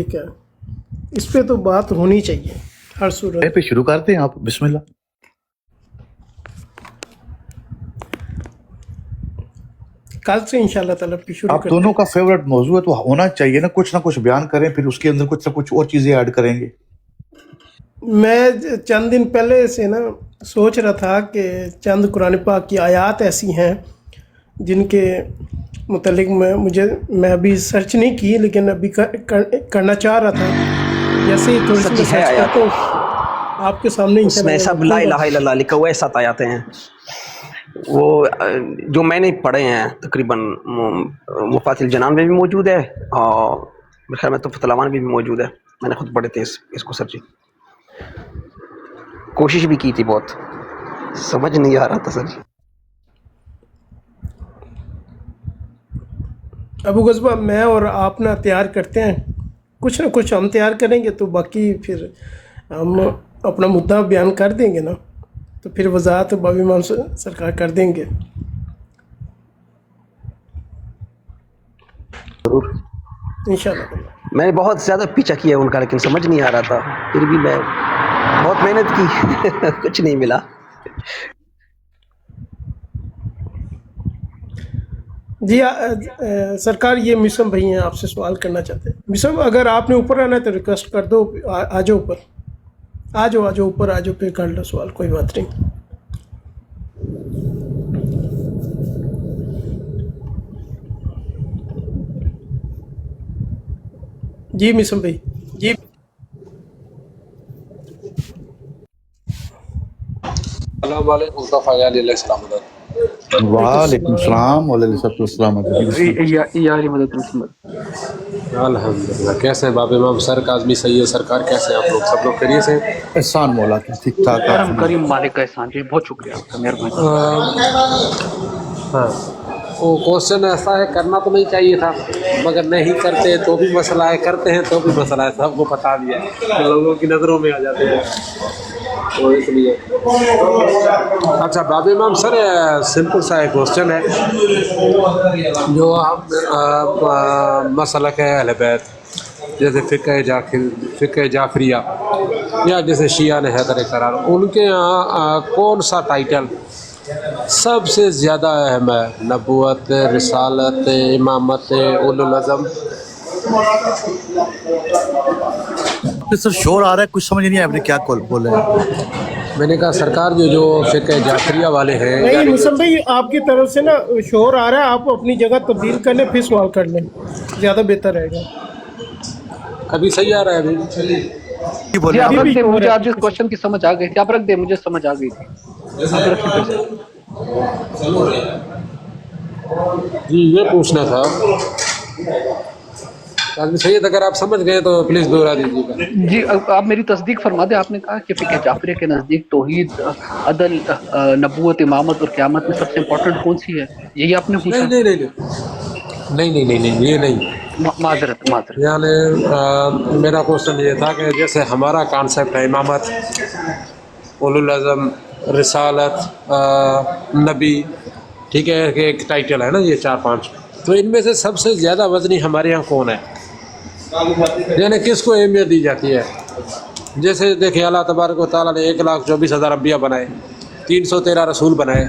ٹھیک ہے، اس پہ تو بات ہونی چاہیے ہر صورت۔ پہ شروع کرتے ہیں آپ، بسم اللہ۔ کل سے انشاءاللہ تعالیٰ پہ شروع آپ کرتے دونوں ہیں۔ کا فیوریٹ موضوع ہے تو ہونا چاہیے نا، کچھ نہ کچھ بیان کریں، پھر اس کے اندر کچھ نہ کچھ اور چیزیں ایڈ کریں گے۔ میں چند دن پہلے سے نا سوچ رہا تھا کہ چند قرآن پاک کی آیات ایسی ہیں جن کے متعلق میں ابھی سرچ نہیں کی، لیکن ابھی کرنا چاہ رہا تھا۔ جیسے ہی تھوڑی سی میں سچی ہے سرچ آیات، کرتا ہوں آپ کے سامنے اس میں انشاءاللہ سب لا الہ الا اللہ لکھا ہوا ہے، 7 آیاتیں ہیں۔ وہ جو میں نے پڑھے ہیں تقریباً مفات الجنان میں بھی موجود ہے، اور میرے خیال میں تحفۃ الامان میں بھی موجود ہے۔ میں نے خود پڑھے تھے اس کو سرچی، کوشش بھی کی تھی، بہت سمجھ نہیں آ رہا تھا سر۔ ابو غزبہ میں اور آپ نا تیار کرتے ہیں، کچھ نہ کچھ ہم تیار کریں گے تو باقی پھر ہم اپنا مدعا بیان کر دیں گے نا، تو پھر وضاحت باب امام سرکار کر دیں گے ضرور، انشاءاللہ۔ میں نے بہت زیادہ پیچھا کیا ان کا، لیکن سمجھ نہیں آ رہا تھا، پھر بھی میں بہت محنت کی کچھ نہیں ملا۔ جی سرکار، یہ مسلم بھائی ہیں، آپ سے سوال کرنا چاہتے ہیں۔ مسلم اگر آپ نے اوپر آنا ہے تو ریکویسٹ کر دو، آ جاؤ اوپر، آ جاؤ اوپر آ جاؤ، پھر کر لو سوال، کوئی بات نہیں۔ جی مسلم بھائی، جی السلام علیکم مصطفیٰ علیہ السلام علیکم۔ وعلیکم وعلیکم السلام۔ السلام علیہ السلام۔ جی بسم اللہ۔ یا علی مدد محمد۔ الحمدللہ، کیسے ہیں باب امام سر کاظمی سید سرکار، کیسے ہیں آپ لوگ؟ سب لوگ خیریت سے ہیں؟ احسان مولا کی، ٹھیک ٹھاک، آپ کرم سنائیں۔ کریم مالک کا احسان جی، بہت شکریہ آپ کا، مہربانی۔ ہاں، وہ کوشچن ایسا ہے، کرنا تو نہیں چاہیے تھا مگر نہیں کرتے تو بھی مسئلہ ہے، کرتے ہیں تو بھی مسئلہ ہے، سب کو بتا دیا ہے، لوگوں کی نظروں میں آ جاتے ہیں تو اس لیے۔ اچھا باب امام سر، سمپل سا ایک کوشچن ہے، جو ہم مسلک ہے اہل بیت، جیسے فقہ جعفریہ یا جیسے شیعہ نے حیدر قرار، ان کے یہاں کون سا ٹائٹل سب سے زیادہ اہم ہے؟ نبوت، رسالت، امامت، اولو العزم؟ سر شور آ رہا ہے، کچھ سمجھ نہیں آیا آپ نے کیا بولے ہیں۔ میں نے کہا سرکار جو فقہ جعفریہ والے ہیں، نہیں یعنی مسلم بھائی، آپ کی طرف سے نا شور آ رہا ہے، آپ اپنی جگہ تبدیل کر لیں، پھر سوال کر لیں، زیادہ بہتر رہے گا۔ ابھی صحیح آ رہا ہے ابھی؟ جی جی بولے آپ آپ۔ رکھ دیں، مجھے آپ جس کوشچن کی سمجھ آ گئی تھی آپ رکھ دیں، مجھے سمجھ آ گئی تھی، آپ رکھیں پھر سے۔ جی یہ پوچھنا تھا آدمی سید، اگر آپ سمجھ گئے تو پلیز دوہرا دیجیے گا۔ جی آپ میری تصدیق فرما دیں، آپ نے کہا کہ فقہ جعفریہ کے نزدیک توحید، عدل، نبوت، امامت اور قیامت میں سب سے امپورٹنٹ کون سی ہے؟ یہی آپ نے پوچھا؟ نہیں نہیں نہیں نہیں نہیں نہیں نہیں، یہ نہیں، معذرت معذرت۔ یعنی میرا کوشچن یہ تھا کہ جیسے ہمارا کانسیپٹ ہے امامت، اولو العزم، رسالت، نبی، ٹھیک ہے، کہ ایک ٹائٹل ہے نا یہ 4-5، تو ان میں سے سب سے زیادہ وزنی ہمارے یہاں کون ہے؟ یعنی کس کو اہمیت دی جاتی ہے؟ جیسے دیکھیں اللہ تبارک و تعالیٰ نے 1,24,000 انبیاء بنائے، 313 رسول بنائے،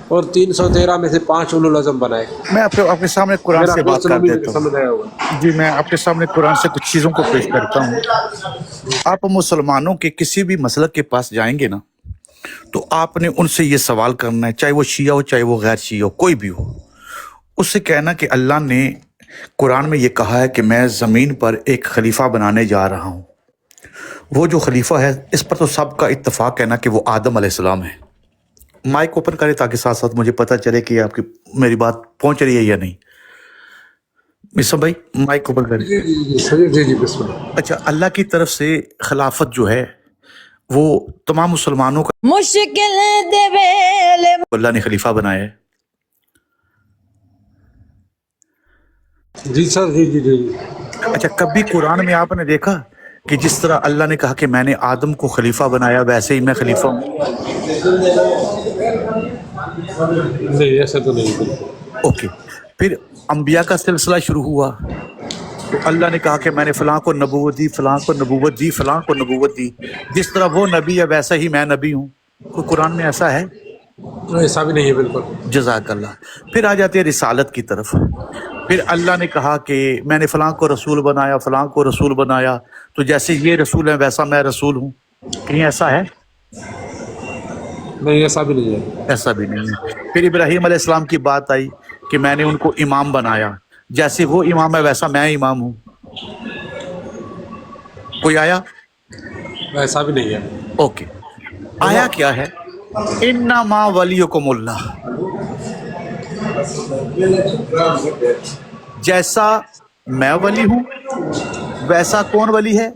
اور 313 میں سے 5 اولو العزم بنائے۔ میں آپ کے سامنے قرآن میرا سے بات کوشچن کر امید ہے دیتا کہ سمجھ آیا ہوگا۔ ہوں۔ جی میں آپ کے سامنے قرآن سے کچھ چیزوں کو پیش کرتا ہوں۔ آپ مسلمانوں کے کسی بھی مسلک کے پاس جائیں گے نا، تو آپ نے ان سے یہ سوال کرنا ہے، چاہے وہ شیعہ ہو چاہے وہ غیر شیعہ ہو، کوئی بھی ہو، اس سے کہنا کہ اللہ نے قرآن میں یہ کہا ہے کہ میں زمین پر ایک خلیفہ بنانے جا رہا ہوں۔ وہ جو خلیفہ ہے، اس پر تو سب کا اتفاق ہے نا کہ وہ آدم علیہ السلام ہے۔ مائک اوپن کرے تاکہ ساتھ ساتھ مجھے پتہ چلے کہ آپ کی میری بات پہنچ رہی ہے یا نہیں۔ مصطفیٰ بھائی مائک اوپن کریں۔ جی جی بسم اللہ۔ اچھا، اللہ کی طرف سے خلافت جو ہے وہ تمام مسلمانوں کا مشکل دے ویلے اللہ نے خلیفہ بنایا ہے۔ جی سر، جی جی جی۔ اچھا، کبھی قرآن میں آپ نے دیکھا کہ جس طرح اللہ نے کہا کہ میں نے آدم کو خلیفہ بنایا ویسے ہی میں خلیفہ ہوں؟ نہیں ایسا تو نہیں، بالکل۔ اوکے، پھر انبیاء کا سلسلہ شروع ہوا، تو اللہ نے کہا کہ میں نے فلاں کو نبوت دی، فلاں کو نبوت دی، فلاں کو نبوت دی، جس طرح وہ نبی ہے ویسا ہی میں نبی ہوں؟ کوئی قرآن میں ایسا ہے؟ ایسا بھی نہیں ہے بالکل. جزاک اللہ. پھر آ جاتے ہیں رسالت کی طرف. پھر اللہ نے کہا کہ میں نے فلاں کو رسول بنایا، فلاں کو رسول بنایا، تو جیسے یہ رسول ہے ویسا میں رسول ہوں. کہیں ایسا ہے؟ نہیں ایسا بھی نہیں ہے. ایسا بھی نہیں ہے. پھر ابراہیم علیہ السلام کی بات آئی کہ میں نے ان کو امام بنایا، جیسے وہ امام ہے ویسا میں امام ہوں. کوئی آیا؟ ایسا بھی نہیں ہے. اوکے. آیا کیا ہے؟ انما ولیکم اللہ. جیسا میں ولی ہوں ویسا کون ولی ہے؟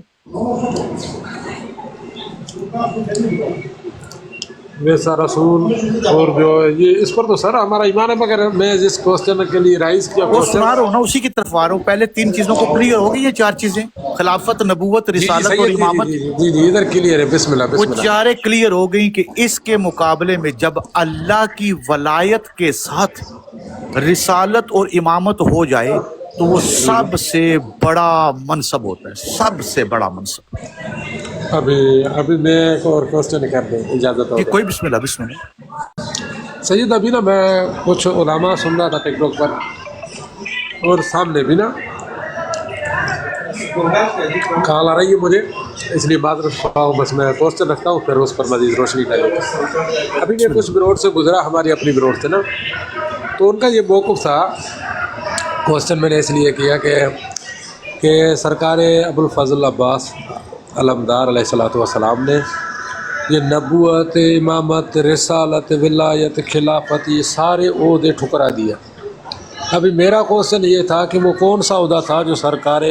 ویسا رسول. اور جو یہ اس پر تو سر ہمارا ایمان ہے، مگر میں جس کوشچن کے لیے رائز کیا وہ سنا رہا ہوں نا، اسی کی طرف آ رہا ہوں. پہلے 3 چیزوں کو کلیئر ہو گئی. یہ 4 چیزیں، خلافت، نبوت، رسالت اور امامت، جی ادھر کلیئر ہے. بسم اللہ وہ بسم اللہ. 4 کلیئر ہو گئی کہ اس کے مقابلے میں جب اللہ کی ولایت کے ساتھ رسالت اور امامت ہو جائے تو وہ سب سے بڑا منصب ہوتا ہے، سب سے بڑا منصب. ابھی میں ایک اور کوشچن کر دیں اجازت ہو؟ یہ کوئی بسم اللہ بسم اللہ. سید ابھی نا میں کچھ علماء سن رہا تھا ٹک ٹاک پر، اور سامنے بھی نا کال آ رہی ہے مجھے، اس لیے بات رکھتا ہوں. بس میں کوشچن رکھتا ہوں، پھر اس پر مزید روشنی ڈالیں. ابھی میں کچھ بروڈ سے گزرا، ہماری اپنی بروڈ سے نا، تو ان کا یہ موقف تھا. کوشچن میں نے اس لیے کیا کہ سرکار ابوالفضل عباس علمدار علیہ والسلام نے یہ نبوت، امامت، رسالت، ولایت، خلافت، یہ سارے عہدے ٹھکرا دیا. ابھی میرا کوشچن یہ تھا کہ وہ کون سا عہدہ تھا جو سرکار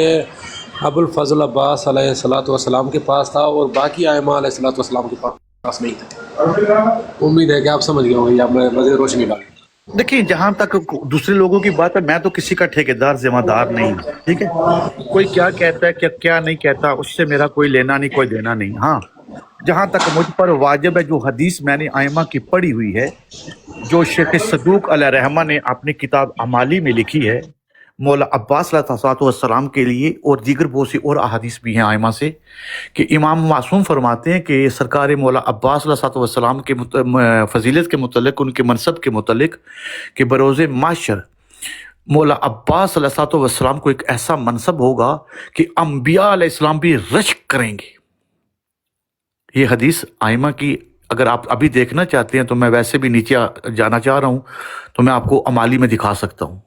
ابوالفضل عباس علیہ والسلام کے پاس تھا اور باقی ائمہ علیہ والسلام کے پاس نہیں تھا؟ امید ہے کہ آپ سمجھ گئے ہوں گے، یا میں مزید روشنی ڈالوں. دیکھیں، جہاں تک دوسرے لوگوں کی بات ہے، میں تو کسی کا ٹھیکیدار ذمہ دار نہیں ہوں. ٹھیک ہے، کوئی کیا کہتا ہے کیا نہیں کہتا، اس سے میرا کوئی لینا نہیں، کوئی دینا نہیں. ہاں، جہاں تک مجھ پر واجب ہے، جو حدیث میں نے ائمہ کی پڑھی ہوئی ہے، جو شیخ صدوق علیہ رحمہ نے اپنی کتاب اعمالی میں لکھی ہے مولا عباس علیہ السلام کے لیے، اور دیگر بہت سی اور احادیث بھی ہیں ائمہ سے، کہ امام معصوم فرماتے ہیں کہ سرکار مولا عباس علیہ السلام کے فضیلت کے متعلق، ان کے منصب کے متعلق، کہ بروز محشر مولا عباس علیہ السلام کو ایک ایسا منصب ہوگا کہ انبیاء علیہ السلام بھی رشک کریں گے. یہ حدیث ائمہ کی اگر آپ ابھی دیکھنا چاہتے ہیں تو میں ویسے بھی نیچے جانا چاہ رہا ہوں، تو میں آپ کو اعمالی میں دکھا سکتا ہوں.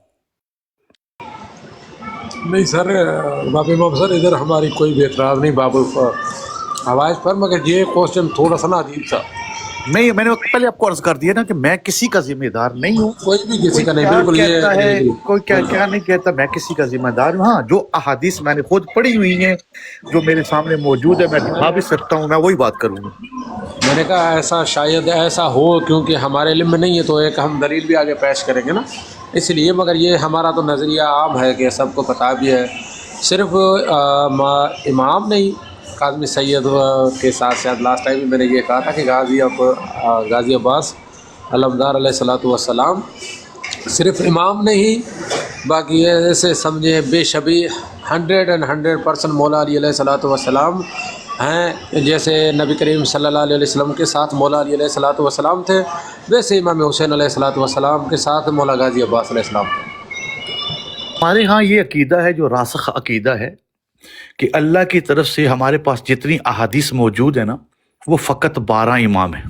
نہیں سر، باب امام سر ادھر ہماری کوئی بھی اعتراض نہیں باب آواز پر، مگر یہ کوشچن تھوڑا سا نا عجیب تھا. میں نے پہلے آپ کو عرض کر دیا نا کہ میں کسی کا ذمہ دار نہیں ہوں. کوئی بھی کسی کا نہیں، کیا بالکل. کہتا ہے یہ کوئی کیا نہیں کہتا، میں کسی کا ذمہ دار ہوں. ہاں، جو احادیث میں نے خود پڑھی ہوئی ہیں، جو میرے سامنے موجود ہے، میں دکھا بھی سکتا ہوں، میں وہی بات کروں گا. میں نے کہا ایسا شاید ایسا ہو، کیونکہ ہمارے علم میں نہیں ہے، تو ایک ہم دلیل بھی آگے پیش کریں گے نا، اس لیے. مگر یہ ہمارا تو نظریہ عام ہے کہ سب کو پتہ بھی ہے. صرف امام نہیں، کاظمی سید کے ساتھ ساتھ لاسٹ ٹائم بھی میں نے یہ کہا تھا کہ غازی عباس علمدار علیہ والسلام صرف امام نہیں، باقی ایسے سمجھے بے شبیہ 100% مولا علی علیہ والسلام ہیں. جیسے نبی کریم صلی اللہ علیہ وسلم کے ساتھ مولا علی علیہ والسلام تھے، ویسے امام حسین علیہ والسلام کے ساتھ مولا غازی عباس علیہ السلام تھے. ہمارے ہاں یہ عقیدہ ہے، جو راسخ عقیدہ ہے، کہ اللہ کی طرف سے ہمارے پاس جتنی احادیث موجود ہیں نا، وہ فقط 12 امام ہیں.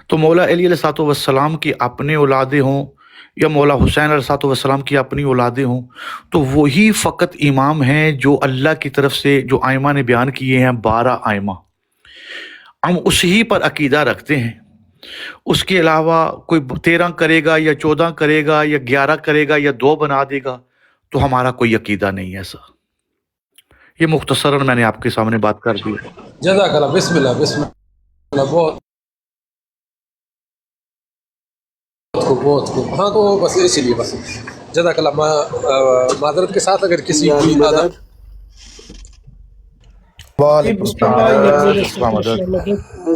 تو مولا علی علیہ والسلام کی اپنے اولادیں ہوں یا مولا حسین علیہ والسلام کی اپنی اولادیں ہوں، تو وہی فقط امام ہیں جو اللہ کی طرف سے، جو ائمہ نے بیان کیے ہیں 12 ائمہ. ہم اسی پر عقیدہ رکھتے ہیں. اس کے علاوہ کوئی 13 کرے گا یا 14 کرے گا یا 11 کرے گا یا 2 بنا دے گا، تو ہمارا کوئی عقیدہ نہیں ہے ایسا. یہ مختصراً میں نے آپ کے سامنے بات کر دی. جزاک اللہ. بسم اللہ بسم اللہ. بہت ہاں، تو بس اسی لیے بس جزاک اللہ. معذرت کے ساتھ اگر کسی کوئی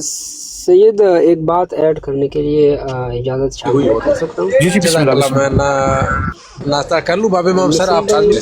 سید ایک بات ایڈ کرنے کے لیے اجازت چاہیے کر سکتا ہوں؟ جی بسم اللہ. میں ناشتہ کر لوں باب امام سر، آپ ساتھ میں.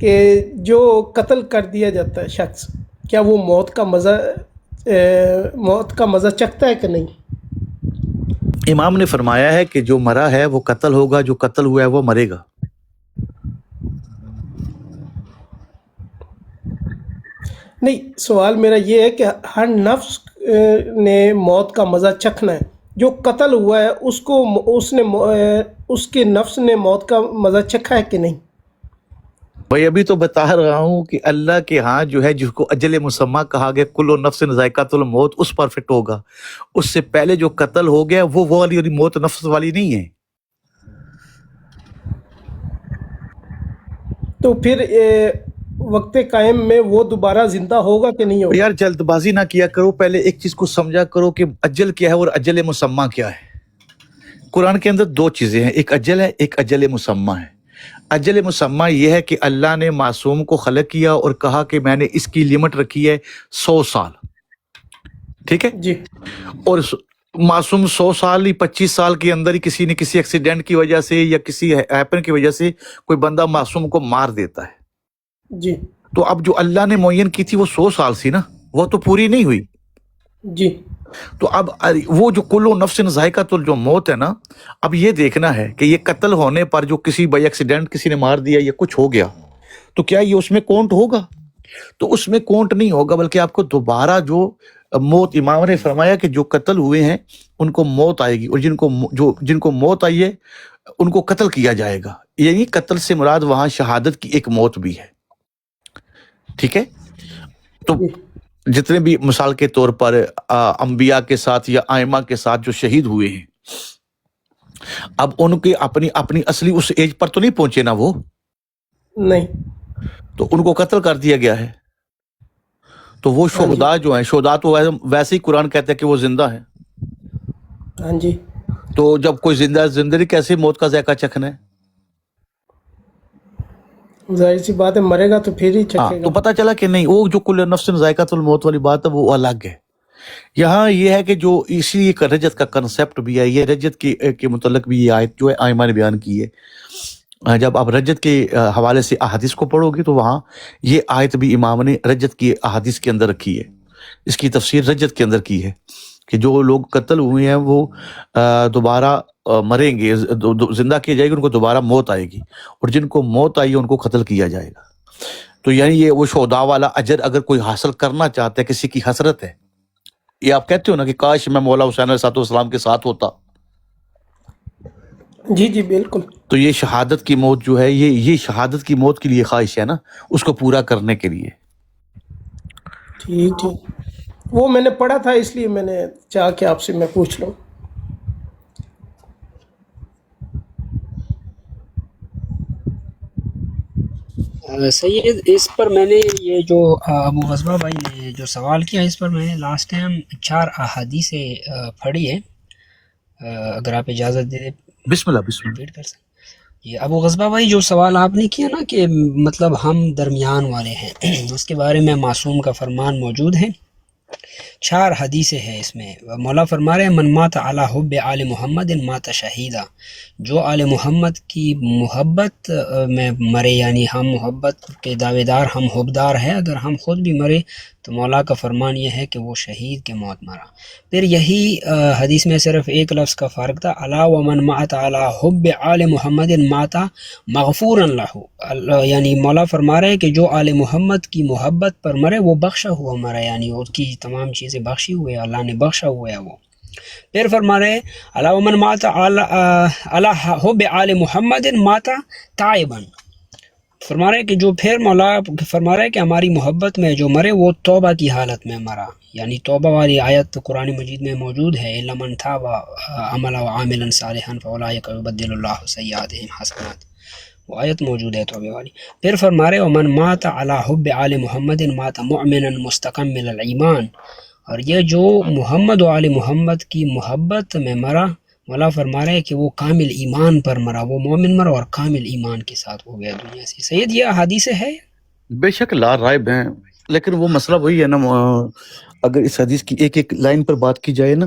کہ جو قتل کر دیا جاتا ہے شخص، کیا وہ موت کا مزہ چکھتا ہے کہ نہیں؟ امام نے فرمایا ہے کہ جو مرا ہے وہ قتل ہوگا، جو قتل ہوا ہے وہ مرے گا۔ نہیں، سوال میرا یہ ہے کہ ہر نفس نے موت کا مزہ چکھنا ہے، جو قتل ہوا ہے اس کے نفس نے موت کا مزہ چکھا ہے کہ نہیں؟ بھائی ابھی تو بتا رہا ہوں کہ اللہ کے ہاں جو ہے جس کو اجل مسمہ کہا گیا، کل نفس ذائقۃ الموت، اس پرفیکٹ ہوگا۔ اس سے پہلے جو قتل ہو گیا وہ والی موت نفس والی نہیں ہے۔ تو پھر وقت قائم میں وہ دوبارہ زندہ ہوگا کہ نہیں ہوگا؟ یار جلد بازی نہ کیا کرو، پہلے ایک چیز کو سمجھا کرو کہ اجل کیا ہے اور اجل مسمہ کیا ہے۔ قرآن کے اندر دو چیزیں ہیں، ایک اجل ہے، ایک اجل مسمہ ہے۔ اجل مسمہ یہ ہے کہ اللہ نے معصوم کو خلق کیا اور کہا کہ میں نے اس کی لیمٹ رکھی ہے 100 سال، ٹھیک ہے؟ جی، اور معصوم 100 سال ہی 25 سال کے اندر ہی کسی نے کسی ایکسیڈنٹ کی وجہ سے یا کسی ہیپن کی وجہ سے کوئی بندہ معصوم کو مار دیتا ہے۔ جی، تو اب جو اللہ نے معین کی تھی وہ 100 سال سی نا، وہ تو پوری نہیں ہوئی۔ جی، تو اب وہ جو کل نفس ذائقۃ جو موت ہے نا، اب یہ دیکھنا ہے کہ یہ قتل ہونے پر جو کسی بائی ایکسیڈنٹ کسی نے مار دیا یا کچھ ہو گیا تو کیا یہ اس میں کاؤنٹ ہوگا؟ تو اس میں کاؤنٹ نہیں ہوگا، بلکہ آپ کو دوبارہ جو موت، امام نے فرمایا کہ جو قتل ہوئے ہیں ان کو موت آئے گی، اور جن کو موت آئی ہے ان کو قتل کیا جائے گا۔ یعنی قتل سے مراد وہاں شہادت کی ایک موت بھی ہے، ٹھیک ہے؟ تو جتنے بھی مثال کے طور پر انبیاء کے ساتھ یا ائمہ کے ساتھ جو شہید ہوئے ہیں، اب ان کے اپنی اصلی اس ایج پر تو نہیں پہنچے نا وہ، نہیں، تو ان کو قتل کر دیا گیا ہے۔ تو وہ شہداء جو ہیں، شہداء تو ویسے ہی قرآن کہتا ہے کہ وہ زندہ ہیں۔ ہاں جی، تو جب کوئی زندگی کیسے موت کا ذائقہ چکھنا ہے؟ ظاہر سی بات ہے، مرے گا تو پھر ہی ہاں، چکھے تو گا۔ پتہ چلا کہ نہیں، وہ جو کل نفس ذائقۃ الموت والی بات ہے وہ الگ ہے۔ یہاں یہ ہے کہ جو اسی ایک رجت کا کنسپٹ بھی ہے، یہ رجت کے متعلق بھی یہ آیت جو ہے ائمہ نے بیان کی ہے۔ جب آپ رجت کے حوالے سے احادیث کو پڑھو گے تو وہاں یہ آیت بھی امام نے رجت کی احادیث کے اندر رکھی ہے، اس کی تفسیر رجت کے اندر کی ہے کہ جو لوگ قتل ہوئے ہیں وہ دوبارہ مریں گے، زندہ کیے جائے گی، ان کو دوبارہ موت آئے گی، اور جن کو موت آئی ہے ان کو قتل کیا جائے گا۔ تو یعنی یہ وہ شہداء والا اجر اگر کوئی حاصل کرنا چاہتا ہے، کسی کی حسرت ہے، یہ آپ کہتے ہو نا کہ کاش میں مولا حسین علیہ السلام کے ساتھ ہوتا، جی جی بالکل۔ تو یہ شہادت کی موت جو ہے، یہ شہادت کی موت کے لیے خواہش ہے نا، اس کو پورا کرنے کے لیے۔ ٹھیک ٹھیک، وہ میں نے پڑھا تھا اس لیے میں نے چاہا کہ آپ سے میں پوچھ لوں۔ سید، اس پر میں نے یہ جو ابو غزوہ بھائی نے جو سوال کیا، اس پر میں نے لاسٹ ٹائم 4 احادیث پڑھی ہے، اگر آپ اجازت دے دیں بسم اللہ بسم اللہ۔ ریپیٹ کر سکیں۔ یہ ابو غزوہ بھائی جو سوال آپ نے کیا نا کہ مطلب ہم درمیان والے ہیں، اس کے بارے میں معصوم کا فرمان موجود ہے، 4 حدیثیں ہیں اس میں۔ مولا فرما رہے ہیں من مات علی حب آل محمد مات شہیدہ، جو آل محمد کی محبت میں مرے، یعنی ہم محبت کے دعوے دار، ہم حبدار ہیں، اگر ہم خود بھی مرے تو مولا کا فرمان یہ ہے کہ وہ شہید کے موت مرا۔ پھر یہی حدیث میں صرف ایک لفظ کا فرق تھا، الا ومن مات علی حب آل محمد مات مغفورا لہ، یعنی مولا فرما رہے ہیں کہ جو آل محمد کی محبت پر مرے وہ بخشا ہوا مرا، یعنی اس کی تمام چیزیں بخشی ہوئے، اللہ نے بخشا ہوا ہے وہ۔ پھر فرما رہے الا ومن مات علی حب آل محمد مات تائبا، فرما رہے کہ جو پھر مولا فرما رہے کہ ہماری محبت میں جو مرے وہ توبہ کی حالت میں مرا، یعنی توبہ والی آیت قرآن مجید میں موجود ہے، الا من تاب وعمل وعاملا صالحا فاولئک یبدل اللہ سیئاتہم حسنات، وہ آیت موجود ہے توبہ والی۔ پھر فرما رہے ومن مات علی حب آل محمد مات مؤمنا مستکمل الایمان، اور یہ جو محمد و آل محمد کی محبت میں مرا، مولا فرما رہے کہ وہ کامل ایمان پر مرا، وہ مومن مرا اور کامل ایمان کے ساتھ ہو گیا دنیا سے۔ سید، یہ حدیث ہے؟ بے شک لا رائب ہیں، لیکن وہ مسئلہ وہی ہے نا، اگر اس حدیث کی ایک ایک لائن پر بات کی جائے نا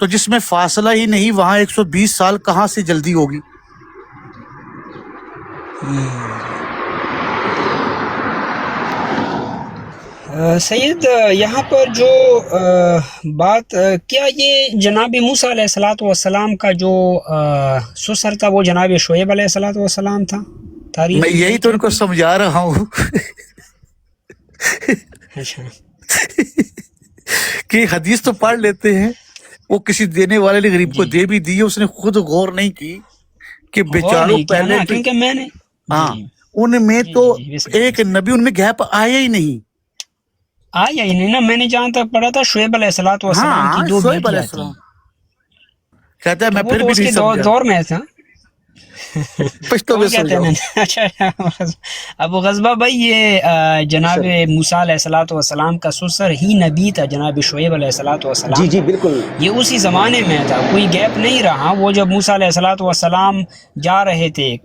تو جس میں فاصلہ ہی نہیں وہاں 120 سال کہاں سے جلدی ہوگی؟ سید یہاں پر جو بات کیا یہ جناب موسیٰ علیہ الصلوۃ والسلام کا جو سسر تھا وہ جناب شعیب علیہ الصلوۃ والسلام تھا؟ تاریخ میں یہی تو ان کو سمجھا رہا ہوں اچھا کہ حدیث تو پڑھ لیتے ہیں، وہ کسی دینے والے نے غریب کو دے بھی دی، اس نے خود غور نہیں کی کہ بیچاروں پہلے کیونکہ میں نے ہاں ان میں تو ایک نبی ان میں گیپ آیا ہی نہیں. آیا ہی نہیں نا. میں نے جہاں تک پڑھا تھا شعیب علیہ الصلوۃ والسلام کی 2 شعیب علیہ بیٹیاں تھیں. السلام کہتا ہے میں وہ پھر تو بھی اس نہیں کے سمجھا. دور میں تھا. پشتو میں کہتے ہیں اچھا ابو غزبہ بھائی یہ جناب موسیٰ علیہ الصلوۃ والسلام کا سسر ہی نبی تھا جناب شعیب علیہ الصلوۃ والسلام. جی بالکل. یہ اسی زمانے میں تھا، کوئی گیپ نہیں رہا. وہ جب موسیٰ علیہ الصلوۃ والسلام جا رہے تھے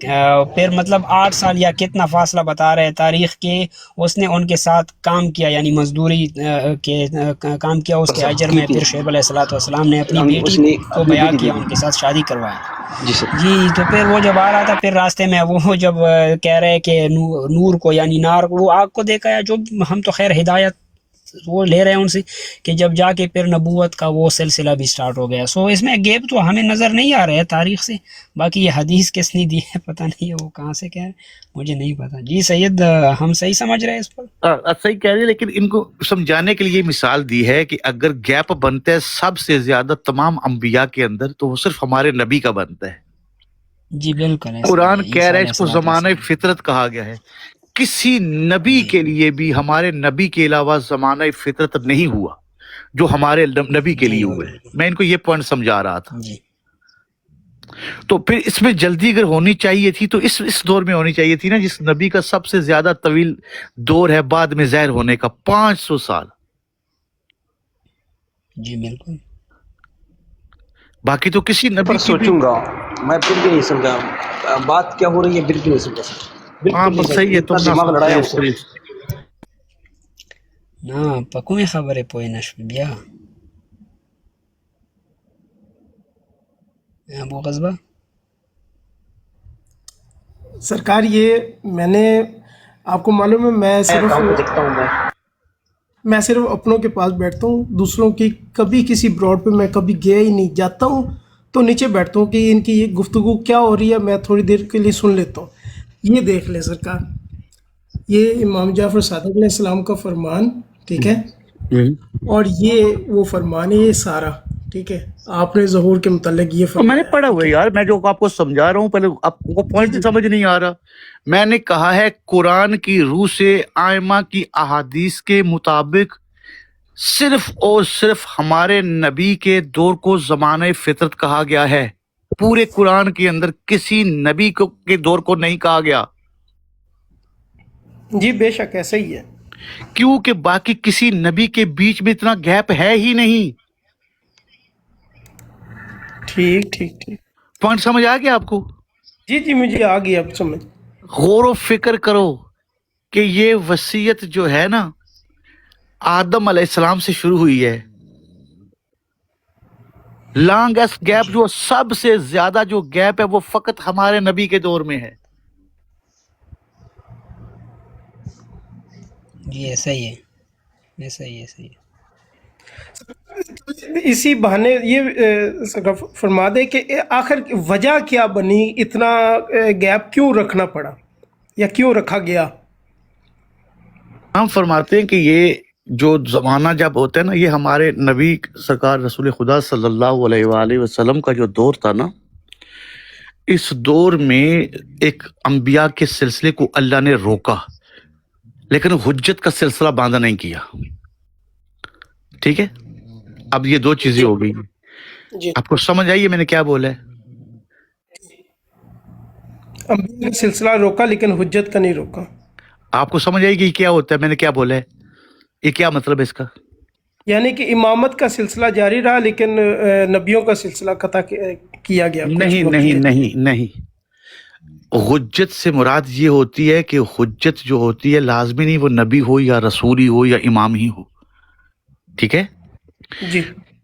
پھر مطلب 8 سال یا کتنا فاصلہ بتا رہے تاریخ کے، اس نے ان کے ساتھ کام کیا، یعنی مزدوری کے کام کیا. اس کے اجر میں پھر شعیب علیہ الصلوۃ والسلام نے اپنی بیٹی کو بیعہ کیا، ان کے ساتھ شادی کروایا. جی تو پھر وہ جب آ رہا تھا پھر راستے میں وہ جب کہہ رہے کہ نور کو یعنی نار کو، وہ آگ کو دیکھا ہے. جو ہم تو خیر ہدایت وہ لے رہے ہیں ان سے کہ جب جا کے پھر نبوت کا وہ سلسلہ بھی سٹارٹ ہو گیا. سو اس میں گیپ تو ہمیں نظر نہیں آ رہا ہے تاریخ سے. باقی یہ حدیث کس نے دی ہے پتہ نہیں ہے، وہ کہاں سے کہہ رہے مجھے نہیں پتا. جی سید ہم صحیح سمجھ رہے ہیں اس پر؟ صحیح کہہ رہے ہیں، لیکن ان کو سمجھانے کے لیے مثال دی ہے کہ اگر گیپ بنتا ہے سب سے زیادہ تمام انبیاء کے اندر تو وہ صرف ہمارے نبی کا بنتا ہے. جی بالکل. قرآن کہہ رہا ہے اس کو زمانہ فطرت کہا گیا ہے. کسی نبی کے لیے بھی ہمارے نبی کے علاوہ زمانہ فطرت نہیں ہوا جو ہمارے نبی کے لیے ہوئے. میں ان کو یہ پوائنٹ سمجھا رہا تھا. تو پھر اس میں جلدی اگر ہونی چاہیے تھی تو اس دور میں ہونی چاہیے تھی نا جس نبی کا سب سے زیادہ طویل دور ہے بعد میں ظاہر ہونے کا، 500 سال. جی بالکل. باقی تو کسی نبی سوچوں گا میں پھر بھی نہیں سمجھا بات کیا ہو رہی ہے، بالکل نہیں سمجھا. صحیح ہے. تم دماغ لڑایا اس کو. نا پکوی خبرې پوه نه شوې بیا ابو غزبہ. سرکار یہ میں نے آپ کو معلوم ہے میں صرف اپنوں کے پاس بیٹھتا ہوں، دوسروں کی کبھی کسی براڈ پہ میں کبھی گیا ہی نہیں. جاتا ہوں تو نیچے بیٹھتا ہوں کہ ان کی یہ گفتگو کیا ہو رہی ہے، میں تھوڑی دیر کے لیے سن لیتا ہوں. یہ دیکھ لیں سرکار، یہ امام جعفر صادق علیہ السلام کا فرمان، ٹھیک ہے، اور یہ وہ فرمان ہے، یہ سارا ٹھیک ہے. آپ نے ظہور کے متعلق یہ فرمایا. میں نے پڑھا ہوا ہے یار، میں جو آپ کو سمجھا رہا ہوں پہلے آپ کو پوائنٹ سمجھ نہیں آ رہا. میں نے کہا ہے قرآن کی روح سے آئمہ کی احادیث کے مطابق صرف اور صرف ہمارے نبی کے دور کو زمانہ فطرت کہا گیا ہے. پورے قرآن کے اندر کسی نبی کے دور کو نہیں کہا گیا. جی بے شک ایسا ہی ہے، کیونکہ باقی کسی نبی کے بیچ میں اتنا گیپ ہے ہی نہیں. ٹھیک. پوائنٹ سمجھ آ گیا آپ کو؟ جی مجھے آ گئی اب سمجھ. غور و فکر کرو کہ یہ وصیت جو ہے نا آدم علیہ السلام سے شروع ہوئی ہے. لانگسٹ گیپ جو سب سے زیادہ جو گیپ ہے وہ فقط ہمارے نبی کے دور میں ہے. جی ایسا ہی ہے. اسی بہانے یہ فرما دے کہ آخر وجہ کیا بنی، اتنا گیپ کیوں رکھنا پڑا یا کیوں رکھا گیا؟ ہم فرماتے ہیں کہ یہ جو زمانہ جب ہوتا ہے نا، یہ ہمارے نبی سرکار رسول خدا صلی اللہ علیہ وآلہ وسلم کا جو دور تھا نا، اس دور میں ایک انبیاء کے سلسلے کو اللہ نے روکا لیکن حجت کا سلسلہ باندھا نہیں کیا. ٹھیک ہے، اب یہ 2 چیزیں ہو گئی. آپ کو سمجھ آئیے میں نے کیا بولا ہے؟ انبیاء کا سلسلہ روکا لیکن حجت کا نہیں روکا. آپ کو سمجھ آئے گی کیا ہوتا ہے میں نے کیا بولا ہے؟ یہ کیا مطلب ہے اس کا؟ یعنی کہ امامت کا سلسلہ جاری رہا لیکن نبیوں کا سلسلہ قطع کیا گیا. نہیں. حجت سے مراد یہ ہوتی ہے کہ حجت جو ہوتی ہے لازمی نہیں وہ نبی ہو یا رسول ہی ہو یا امام ہی ہو. ٹھیک ہے؟ جی.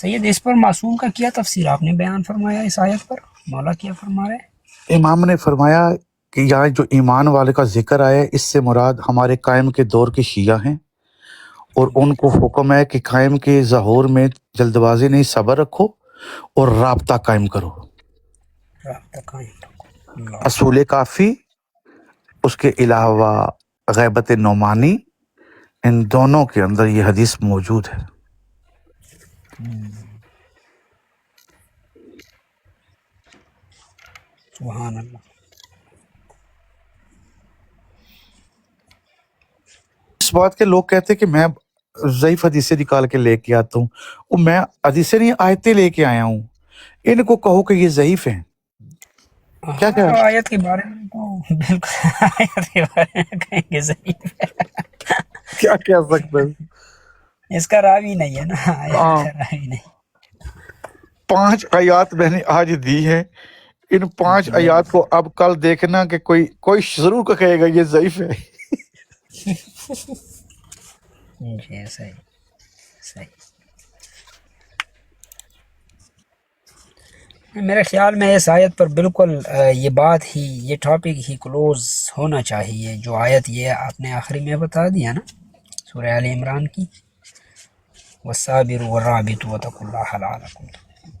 سید اس پر معصوم کا کیا تفسیر آپ نے بیان فرمایا اس آیت پر؟ مولا کیا فرما رہے ہیں؟ امام نے فرمایا کہ یہاں جو ایمان والے کا ذکر آیا ہے اس سے مراد ہمارے قائم کے دور کے شیعہ ہیں، اور ان کو حکم ہے کہ قائم کے ظہور میں جلد بازی نہیں، صبر رکھو اور رابطہ قائم کرو۔ رابطہ قائم رکھو۔ اللہ اصول کافی، اس کے علاوہ غیبت نعمانی، ان دونوں کے اندر یہ حدیث موجود ہے۔ سبحان اللہ۔ اس بات کے لوگ کہتے ہیں کہ میں ضعیف حدیثیں نکال کے لے کے آتا ہوں، اور میں حدیثیں نہیں، آیتیں لے کے آیا ہوں، ان کو کہو کہ یہ ضعیف ہیں، کیا کہہ رہے آیت کے بارے میں تو بالکل آیت کے بارے میں کہیں گے ضعیف ہے، کیا کہہ سکتے ہیں؟ اس کا راوی نہیں ہے نا، آیت ہاں، کا راوی نہیں۔ 5 آیات میں نے آج دی ہیں، ان 5 آیات کو اب کل دیکھنا کہ کوئی ضرور کا کہے گا یہ ضعیف ہے۔ جی صحیح صحیح۔ میرے خیال میں اس آیت پر بالکل یہ بات ہی، یہ ٹاپک ہی کلوز ہونا چاہیے۔ جو آیت یہ آپ نے آخری میں بتا دیا نا سورہ آل عمران کی، وَالصَّابِرُ وَالرَّابِطُ وَاتَّقُوا اللَّهَ لَعَلَّكُمْ،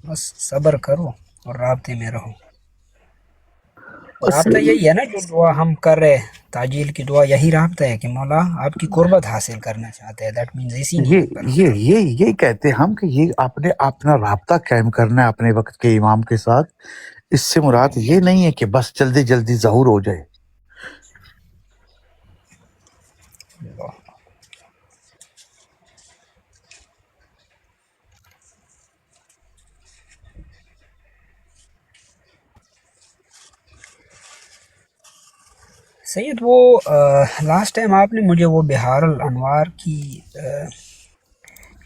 بس صبر کرو اور رابطے میں رہو۔ رابطہ یہی ہے نا جو دعا ہم کر رہے ہیں، تعجیل کی دعا، یہی رابطہ ہے کہ مولا آپ کی قربت حاصل کرنا چاہتے ہیں، دیٹ مینز اسی نیت پر ہم رہتے ہیں۔ یہ کہتے ہیں ہم کہ یہ آپ نے اپنا رابطہ قائم کرنا ہے اپنے وقت کے امام کے ساتھ، اس سے مراد یہ نہیں ہے کہ بس جلدی جلدی ظہور ہو جائے۔ اللہ۔ سید وہ لاسٹ ٹائم آپ نے مجھے وہ بہار الانوار کی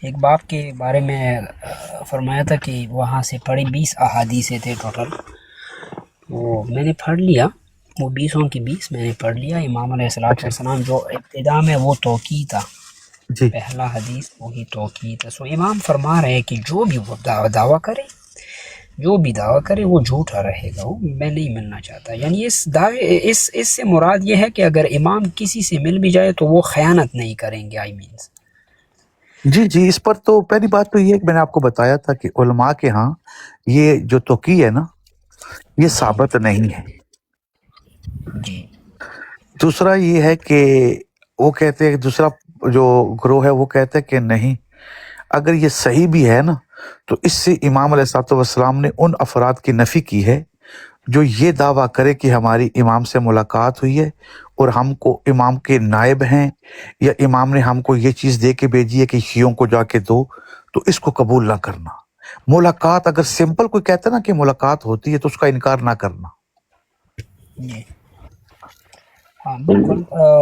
ایک باب کے بارے میں فرمایا تھا کہ وہاں سے پڑھی 20 احادیثیں تھے ٹوٹل، وہ میں نے پڑھ لیا، وہ 20 کی 20 میں نے پڑھ لیا۔ امام علیہ السلام جو ابتدا میں وہ توقیع تھا، جی پہلا حدیث وہی توقیع تھا۔ سو امام فرما رہے ہیں کہ جو بھی وہ دعویٰ کرے، جو بھی دعویٰ کرے وہ جھوٹا رہے گا، وہ میں نہیں ملنا چاہتا۔ یعنی اس سے مراد یہ ہے کہ اگر امام کسی سے مل بھی جائے تو وہ خیانت نہیں کریں گے، آئی مینس۔ جی، اس پر تو پہلی بات تو یہ ہے کہ میں نے آپ کو بتایا تھا کہ علماء کے ہاں یہ جو توقیع ہے نا یہ ثابت نہیں ہے۔ جی دوسرا یہ ہے کہ وہ کہتے ہیں، دوسرا جو گروہ ہے وہ کہتا ہے کہ نہیں، اگر یہ صحیح بھی ہے نا تو اس سے امام علیہ السلام نے ان افراد کی نفی کی ہے جو یہ دعویٰ کرے کہ ہماری امام سے ملاقات ہوئی ہے اور ہم کو امام کے نائب ہیں، یا امام نے ہم کو یہ چیز دے کے بھیجی ہے کہ شیعوں کو جا کے دو، تو اس کو قبول نہ کرنا۔ ملاقات اگر سمپل کوئی کہتا ہے نا کہ ملاقات ہوتی ہے تو اس کا انکار نہ کرنا۔ جی ہاں بالکل،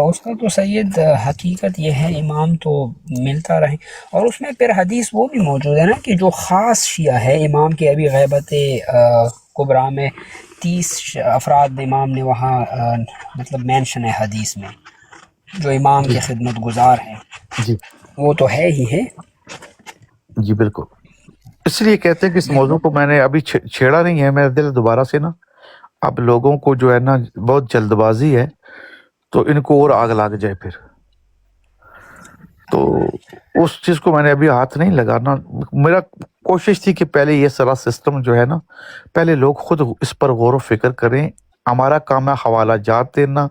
اس کا تو سید حقیقت یہ ہے امام تو ملتا رہے، اور اس میں پھر حدیث وہ بھی موجود ہے نا کہ جو خاص شیعہ ہے امام کے، ابھی غیبت کبریٰ میں 30 افراد امام نے وہاں مطلب مینشن ہے حدیث میں، جو امام کے خدمت گزار ہیں، جی وہ تو ہے ہی ہے۔ جی بالکل، اس لیے کہتے ہیں کہ اس موضوع کو میں نے ابھی چھیڑا نہیں ہے، میرا دل دوبارہ سے نا اب لوگوں کو جو ہے نا بہت جلد بازی ہے تو ان کو اور آگ لگ جائے پھر، تو اس چیز کو میں نے ابھی ہاتھ نہیں لگانا۔ میرا کوشش تھی کہ پہلے یہ سارا سسٹم جو ہے نا پہلے لوگ خود اس پر غور و فکر کریں۔ ہمارا کام ہے حوالہ جات دینا،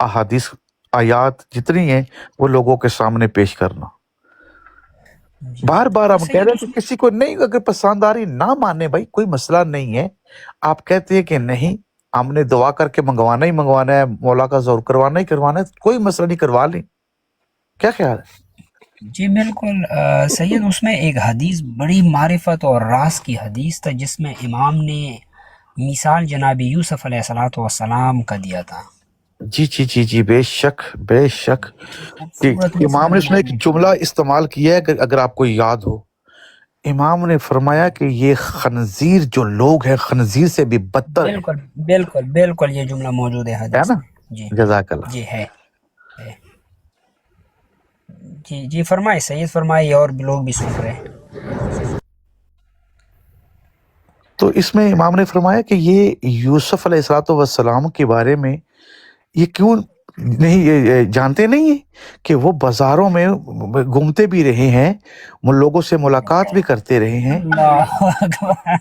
احادیث آیات جتنی ہیں وہ لوگوں کے سامنے پیش کرنا۔ بار بار ہم کہہ رہے ہیں کہ کسی کو نہیں، اگر پسند آ رہی نہ مانے، بھائی کوئی مسئلہ نہیں ہے۔ آپ کہتے ہیں کہ نہیں ہم نے دعا کر کے منگوانا ہی منگوانا ہے، مولا کا ظہور کروانا ہی کروانا ہے، کوئی مسئلہ نہیں، کروا لیں، کیا خیال ہے؟ جی بالکل سید، اس میں ایک حدیث بڑی معرفت اور راز کی حدیث تھا جس میں امام نے مثال جناب یوسف علیہ السلام کا دیا تھا۔ جی بے شک کہ امام نے اس میں ایک جملہ استعمال کیا ہے، اگر آپ کو یاد ہو، امام نے فرمایا کہ یہ خنزیر جو لوگ ہیں خنزیر سے بھی بدتر ہے۔ بالکل یہ جملہ موجود ہے حدیث نا؟ میں۔ جی جزاک اللہ۔ جی ہے۔ جی فرمائے سید، فرمائے، اور بھی لوگ بھی سن رہے ہیں۔ تو اس میں امام نے فرمایا کہ یہ یوسف علیہ الصلوۃ والسلام کے بارے میں یہ کیوں نہیں یہ جانتے نہیں ہیں کہ وہ بازاروں میں گھومتے بھی رہے ہیں، لوگوں سے ملاقات بھی کرتے رہے ہیں۔ اللہ اکبر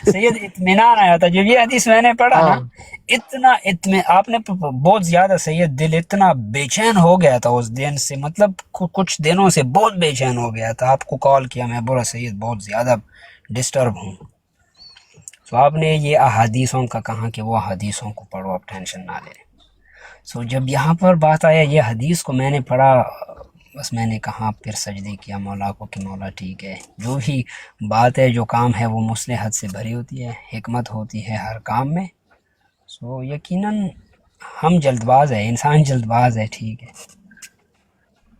سید اطمینان آیا تھا جب یہ حدیث میں نے پڑھا نا، اتنا آپ نے بہت زیادہ سید دل اتنا بے چین ہو گیا تھا اس دن سے، مطلب کچھ دنوں سے بہت بے چین ہو گیا تھا۔ آپ کو کال کیا، میں بولا سید بہت زیادہ ڈسٹرب ہوں، تو آپ نے یہ احادیثوں کا کہا کہ وہ حدیثوں کو پڑھو، آپ ٹینشن نہ لیں۔ سو جب یہاں پر بات آیا یہ حدیث کو میں نے پڑھا، بس میں نے کہا پھر سجدے کیا مولا کو کہ مولا ٹھیک ہے، جو بھی بات ہے جو کام ہے وہ مصلحت سے بھری ہوتی ہے، حکمت ہوتی ہے ہر کام میں۔ سو یقیناً ہم جلد باز ہے، انسان جلد باز ہے، ٹھیک ہے۔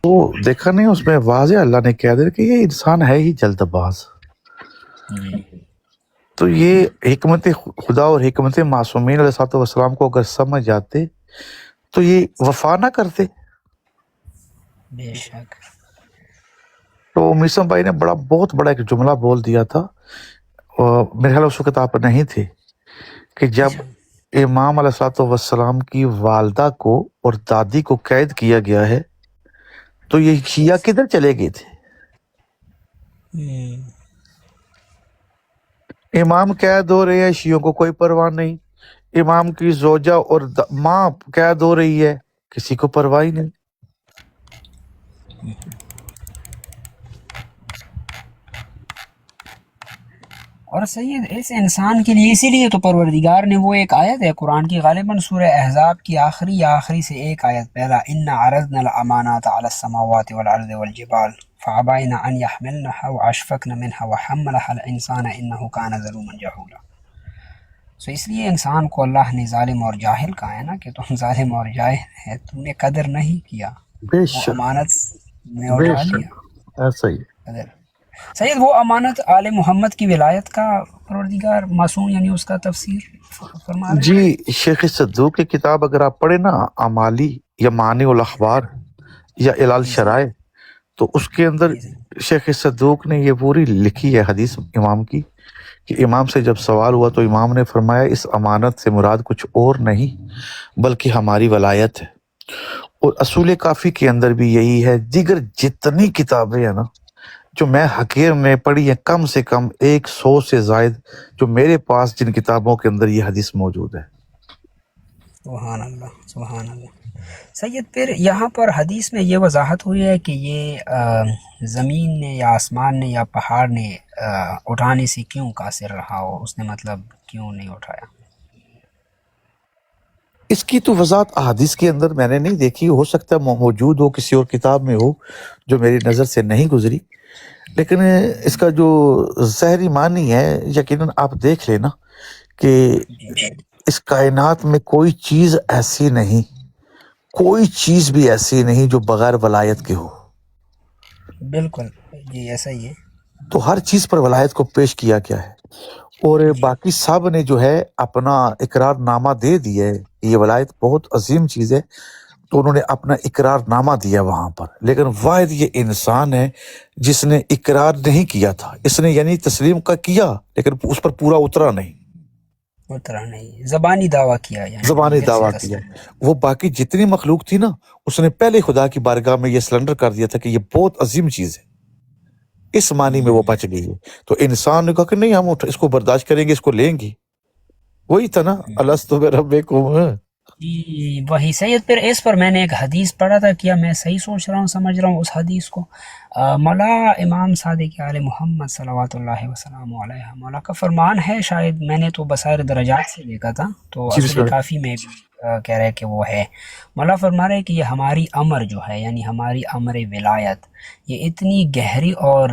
تو دیکھا نہیں اس میں واضح اللہ نے کہہ دیا کہ یہ انسان ہے ہی جلد باز۔ جی تو یہ حکمت خدا اور حکمت معصومین علیہ الصلوۃ والسلام کو اگر سمجھ جاتے تو یہ وفا نہ کرتے۔ بے شک۔ تو میسم بھائی نے بہت بڑا ایک جملہ بول دیا تھا، میرے خیال اس وقت آپ نہیں تھے، کہ جب امام علیہ الصلوۃ والسلام کی والدہ کو اور دادی کو قید کیا گیا ہے تو یہ شیعہ کدھر چلے گئے تھے؟ امام قید ہو رہے ہیں، شیعوں کو کوئی پرواہ نہیں، امام کی زوجہ اور ماں قید ہو رہی ہے، کسی کو پرواہ ہی نہیں۔ اور سید اس انسان کے لیے اسی لیے تو پروردگار نے وہ ایک آیت ہے قرآن کی، غالباً سورہ احزاب کی آخری سے ایک آیت پہلا، اِنَّا عَرَضْنَا الْأَمَانَاتَ عَلَى السَّمَاوَاتِ وَالْأَرْضِ وَالْجِبَالِ فَأَبَيْنَ أَنْ يَحْمِلْنَهَا وَأَشْفَقْنَ مِنْهَا وَحَمَّلَهَا الْإِنسَانَ إِنَّهُ كَانَ ظَلُومًا جَهُولًا۔ سو اس لیے انسان کو اللہ نے ظالم اور جاہل کہا ہے نا، کہ تم ظالم اور جاہل ہے، تم نے قدر نہیں کیا، بے وہ شک، امانت میں بے اٹھا شک، لیا ایسا ہی۔ قدر۔ سید وہ امانت آل محمد کی ولایت کا پروردگار معصوم یعنی اس کا تفسیر فرما رہے ہیں۔ جی شیخ صدوق کی کتاب اگر آپ پڑھیں نا، اعمالی یا معانی الاخبار یا علال شرائع، تو اس کے اندر شیخ صدوق نے یہ پوری لکھی ہے حدیث امام کی، کہ امام سے جب سوال ہوا تو امام نے فرمایا اس امانت سے مراد کچھ اور نہیں بلکہ ہماری ولایت ہے۔ اور اصول کافی کے اندر بھی یہی ہے، دیگر جتنی کتابیں ہیں نا جو میں حقیر نے پڑھی ہیں، کم سے کم 100 سے زائد جو میرے پاس جن کتابوں کے اندر یہ حدیث موجود ہے۔ سبحان اللہ، سبحان اللہ۔ سید پھر یہاں پر حدیث میں یہ وضاحت ہوئی ہے کہ یہ زمین نے یا آسمان نے یا پہاڑ نے اٹھانے سے کیوں قاصر رہا ہو، اس نے مطلب کیوں نہیں اٹھایا؟ اس کی تو وضاحت احادیث کے اندر میں نے نہیں دیکھی، ہو سکتا ہے موجود ہو کسی اور کتاب میں ہو جو میری نظر سے نہیں گزری، لیکن اس کا جو ظاہری معنی ہے یقیناً آپ دیکھ لینا کہ اس کائنات میں کوئی چیز ایسی نہیں، کوئی چیز بھی ایسی نہیں جو بغیر ولایت کے ہو۔ بالکل جی ایسا ہی ہے۔ تو ہر چیز پر ولایت کو پیش کیا گیا ہے، اور باقی سب نے جو ہے اپنا اقرار نامہ دے دیا ہے، یہ ولایت بہت عظیم چیز ہے، تو انہوں نے اپنا اقرار نامہ دیا وہاں پر، لیکن واحد یہ انسان ہے جس نے اقرار نہیں کیا تھا، اس نے یعنی تسلیم کا کیا لیکن اس پر پورا اترا نہیں، اترا نہیں، زبانی دعویٰ کیا، یعنی زبانی دل سے دعویٰ تسلیم۔ کیا۔ وہ باقی جتنی مخلوق تھی نا، اس نے پہلے خدا کی بارگاہ میں یہ سلنڈر کر دیا تھا کہ یہ بہت عظیم چیز ہے، اس معنی میں وہ بچ گئی ہے۔ تو انسان نے کہا کہ نہیں، ہم اس کو برداشت کریں گے، اس کو لیں گے، وہی تھا نا الستو بربکم۔ جی وہی سید۔ پھر اس پر میں نے ایک حدیث پڑھا تھا، کیا میں صحیح سوچ رہا ہوں، سمجھ رہا ہوں اس حدیث کو؟ مولا امام صادق آل محمد صلوات اللہ وسلم علیہ، مولا کا فرمان ہے، شاید میں نے تو بصائر درجات سے دیکھا تھا، تو اصل کافی میں کہہ رہے کہ وہ ہے، مولا فرما رہے کہ یہ ہماری امر جو ہے، یعنی ہماری امر ولایت، یہ اتنی گہری اور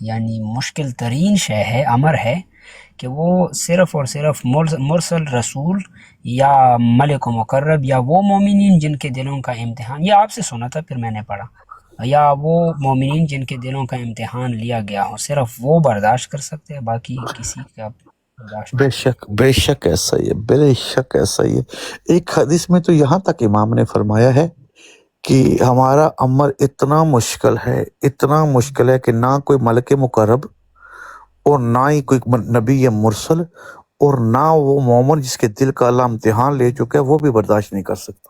یعنی مشکل ترین شے ہے، امر ہے، کہ وہ صرف اور صرف مرسل رسول یا ملک و مقرب یا وہ مومنین جن کے دلوں کا امتحان، یہ آپ سے سنا تھا پھر میں نے پڑھا، یا وہ مومنین جن کے دلوں کا امتحان لیا گیا ہو، صرف وہ برداشت کر سکتے ہیں، باقی کسی کا برداشت بے شک، بے شک ایسا ہی ہے، بے شک ایسا ہی ہے۔ ایک حدیث میں تو یہاں تک امام نے فرمایا ہے کہ ہمارا امر اتنا مشکل ہے، اتنا مشکل ہے کہ نہ کوئی ملک مقرب اور نہ ہی کوئی نبی یا مرسل، اور نہ وہ مومن جس کے دل کا اللہ امتحان لے چکا ہے وہ بھی برداشت نہیں کر سکتا۔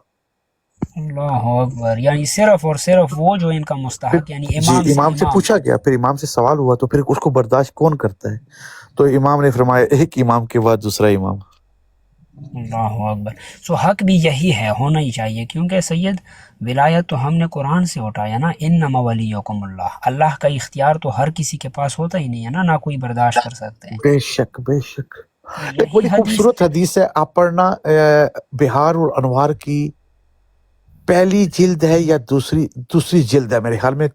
اللہ اکبر، یعنی صرف اور صرف وہ جو ان کا مستحق، یعنی امام جی، امام سے امام۔ پوچھا گیا، پھر امام سے سوال ہوا تو پھر اس کو برداشت کون کرتا ہے؟ تو امام نے فرمایا ایک امام کے بعد دوسرا امام۔ اللہ اکبر۔ سو حق بھی یہی ہے، ہونا ہی چاہیے، کیونکہ سید ولایت تو ہم نے قرآن سے اٹھایا نا، انما ولیکم اللہ، اللہ کا اختیار تو ہر کسی کے پاس ہوتا ہی نہیں ہے نا، نہ کوئی برداشت کر سکتے ہیں۔ بے شک بے شک۔ ایک یہی بڑی حدیث خوبصورت حدیث ہے، آپ پڑھنا، بہار اور انوار کی پہلی جلد ہے یا دوسری جلد ہے، میرے خیال میں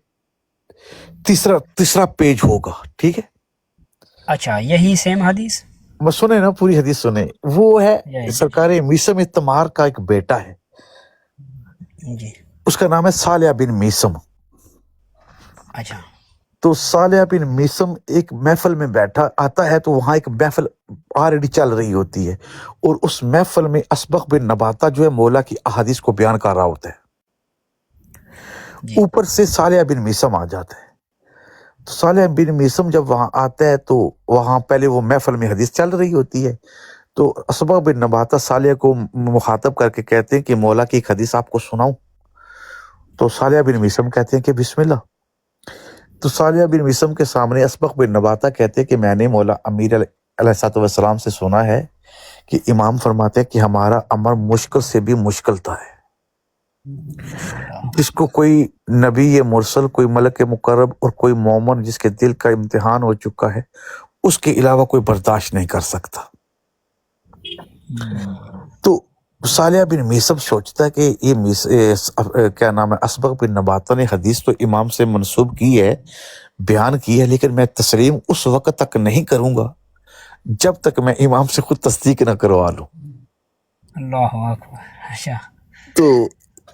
تیسرا پیج ہوگا، ٹھیک ہے؟ اچھا، یہی سیم حدیث؟ بس سنیں نا، پوری حدیث سنیں۔ وہ ہے یہی، سرکار میسم تمار کا ایک بیٹا ہے، جی، اس کا نام ہے صالح بن میسم۔ اچھا، تو صالح بن میسم ایک محفل میں بیٹھا آتا ہے، تو وہاں ایک محفل آلریڈی چل رہی ہوتی ہے، اور اس محفل میں اسبغ بن نباتہ جو ہے مولا کی احادیث کو بیان کر رہا ہوتا ہے۔ جی، اوپر سے صالح بن میسم آ جاتا ہے۔ تو صالح بن میسم جب وہاں آتا ہے تو وہاں پہلے وہ محفل میں حدیث چل رہی ہوتی ہے، تو اسبغ بن نباتہ صالح کو مخاطب کر کے کہتے ہیں کہ مولا کی ایک حدیث آپ کو سناؤں؟ تو صالح بن میسم کہتے ہیں کہ بسم اللہ۔ تو صالح بن میسم کے سامنے اسبغ بن نباتہ کہتے ہیں کہ میں نے مولا امیر علیہ السلام سے سنا ہے کہ امام فرماتے ہیں کہ ہمارا امر مشکل سے بھی مشکل تھا ہے، جس کو کوئی نبی مرسل، کوئی ملک مقرب اور کوئی مومن جس کے دل کا امتحان ہو چکا ہے، اس کے علاوہ کوئی برداشت نہیں کر سکتا۔ تو صالح بن میسم سوچتا ہے کہ یہ کیا نام ہے، اسبغ بن نباتہ نے حدیث تو امام سے منسوب کی ہے، بیان کی ہے، لیکن میں تسلیم اس وقت تک نہیں کروں گا جب تک میں امام سے خود تصدیق نہ کروا لوں۔ اللہ اکبر۔ اچھا، تو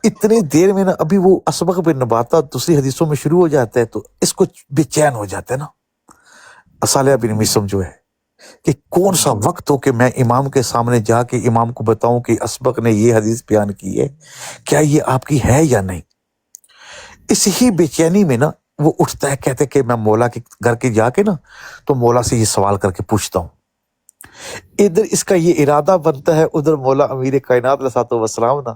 اتنی دیر میں نا ابھی وہ اسبغ بن نباتہ دوسری حدیثوں میں شروع ہو جاتا ہے، تو اس کو بے چین ہو جاتا ہے نا صالح بن میسم جو ہے، کہ کون سا وقت ہو کہ میں امام کے سامنے جا کے امام کو بتاؤں کہ اسبغ نے یہ حدیث بیان کی ہے، کیا یہ آپ کی ہے یا نہیں۔ اسی بے چینی میں نا وہ اٹھتا ہے، کہتے کہ میں مولا کے گھر کے جا کے نا تو مولا سے یہ سوال کر کے پوچھتا ہوں۔ ادھر اس کا یہ ارادہ بنتا ہے، ادھر مولا امیر کائنات علیہ الصلوۃ والسلام نا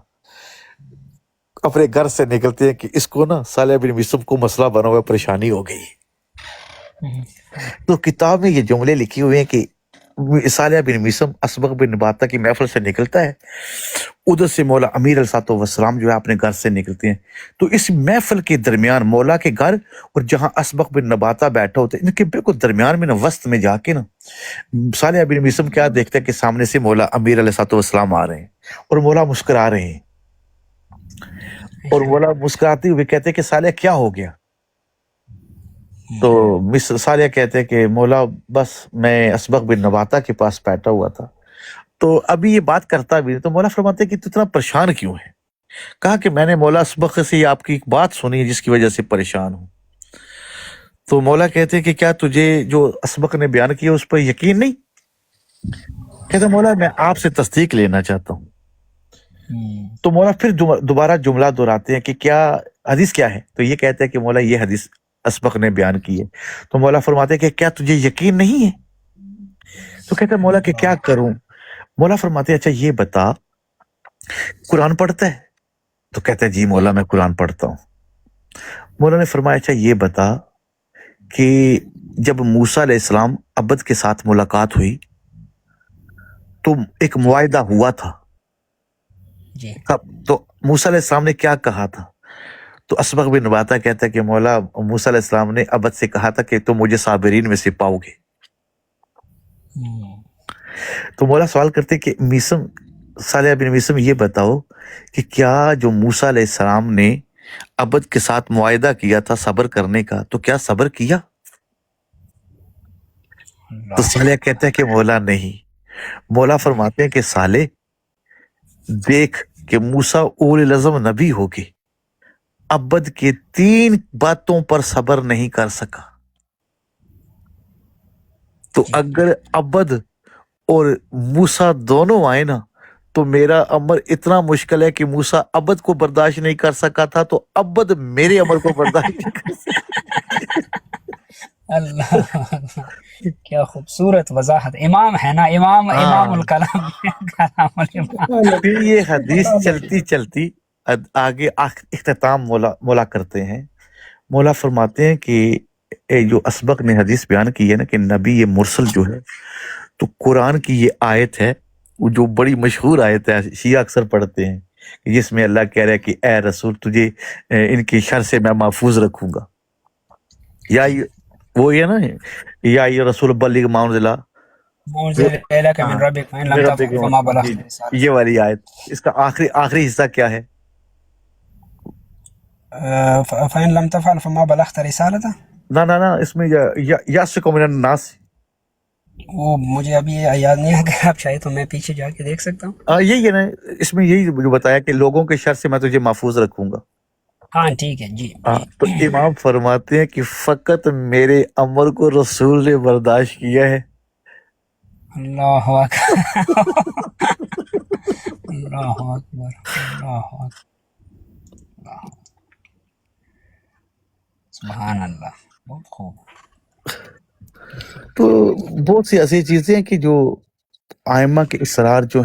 اپنے گھر سے نکلتے ہیں کہ اس کو نا صالح بن میسم کو مسئلہ بنا ہوا، پریشانی ہو گئی۔ تو کتاب میں یہ جملے لکھی ہوئے ہیں کہ صالح بن میسم اسبغ بن نباتہ کی محفل سے نکلتا ہے، ادھر سے مولا امیر علیہ الصلوۃ والسلام جو ہے اپنے گھر سے نکلتے ہیں، تو اس محفل کے درمیان مولا کے گھر اور جہاں اسبغ بن نباتہ بیٹھا ہوتا ہے، ان کے بالکل درمیان میں نا وسط میں جا کے نا صالح بن میسم کیا دیکھتا ہے کہ سامنے سے مولا امیر علیہ الصلوۃ والسلام آ رہے ہیں، اور مولا مسکرا رہے ہیں، اور مولا مسکراتے ہوئے کہتے ہیں کہ صالح کیا ہو گیا؟ تو صالح کہتے ہیں کہ مولا بس میں اسبغ بن نباتہ کے پاس بیٹھا ہوا تھا، تو ابھی یہ بات کرتا بھی نہیں۔ تو مولا فرماتے ہیں کہ تو اتنا پریشان کیوں ہے؟ کہا کہ میں نے مولا اسبغ سے آپ کی ایک بات سنی ہے جس کی وجہ سے پریشان ہوں۔ تو مولا کہتے ہیں کہ کیا تجھے جو اسبغ نے بیان کیا اس پر یقین نہیں؟ کہتے مولا میں آپ سے تصدیق لینا چاہتا ہوں۔ تو مولا پھر دوبارہ جملہ دہراتے ہیں کہ کیا حدیث کیا ہے؟ تو یہ کہتے ہیں کہ مولا یہ حدیث اسبغ نے بیان کی ہے۔ تو مولا فرماتے ہیں کہ کیا تجھے یقین نہیں ہے؟ تو کہتے ہیں مولا کہ کیا کروں؟ مولا فرماتے ہیں اچھا یہ بتا قرآن پڑھتا ہے؟ تو کہتے ہیں جی مولا میں قرآن پڑھتا ہوں۔ مولا نے فرمایا اچھا یہ بتا کہ جب موسیٰ علیہ السلام عبد کے ساتھ ملاقات ہوئی تو ایک معاہدہ ہوا تھا، جی، تو موسیٰ علیہ السلام نے کیا کہا تھا؟ تو اسبغ بن نباتہ کہتا ہے کہ مولا موسیٰ علیہ السلام نے عبد سے کہا تھا کہ تم مجھے صابرین میں سے پاؤ گے۔ تو مولا سوال کرتے کہ میسم صالح بن میسم یہ بتاؤ کہ کیا جو موسیٰ علیہ السلام نے عبد کے ساتھ معاہدہ کیا تھا صبر کرنے کا، تو کیا صبر کیا؟ تو صالح کہتا ہے کہ مولا نہیں۔ مولا فرماتے ہیں کہ صالح دیکھ کہ موسیٰ اول العزم نبی ہو کے عبد کے 3 باتوں پر صبر نہیں کر سکا، تو اگر عبد اور موسیٰ دونوں آئے نا تو میرا امر اتنا مشکل ہے کہ موسیٰ عبد کو برداشت نہیں کر سکا تھا، تو عبد میرے امر کو برداشت نہیں کر سکا۔ اللہ کیا خوبصورت وضاحت. امام ہے نا, امام امام الکلام کلام الامام. پھر یہ حدیث چلتی چلتی آگے اختتام مولا کرتے ہیں. مولا فرماتے ہیں کہ جو اسبق نے حدیث بیان کی ہے نا کہ نبی یہ مرسل جو ہے, تو قرآن کی یہ آیت ہے وہ جو بڑی مشہور آیت ہے, شیعہ اکثر پڑھتے ہیں, جس میں اللہ کہہ رہا ہے کہ اے رسول تجھے ان کی شر سے میں محفوظ رکھوں گا. یا وہ یہ نا, یا یہ رسول بلغ ما انزل من ربک فإن لم تفعل فما بلغت رسالته. یہ والی آیت, اس کا آخری حصہ کیا ہے؟ فإن لم تفعل فما بلغت رسالته. نا اس میں یاسق من الناس, وہ مجھے ابھی یاد نہیں ہے, اگر آپ چاہے تو میں پیچھے جا کے دیکھ سکتا ہوں. یہی ہے نا, اس میں یہی جو بتایا کہ لوگوں کے شر سے میں تجھے محفوظ رکھوں گا. ہاں ٹھیک ہے جی. تو امام فرماتے ہیں کہ فقط میرے امر کو رسول نے برداشت کیا ہے. اللہ اکبر اللہ اکبر اللہ اکبر, سبحان اللہ. بہت خوب. تو بہت سی ایسی چیزیں ہیں کہ جو آئمہ کے اسرار جو ہیں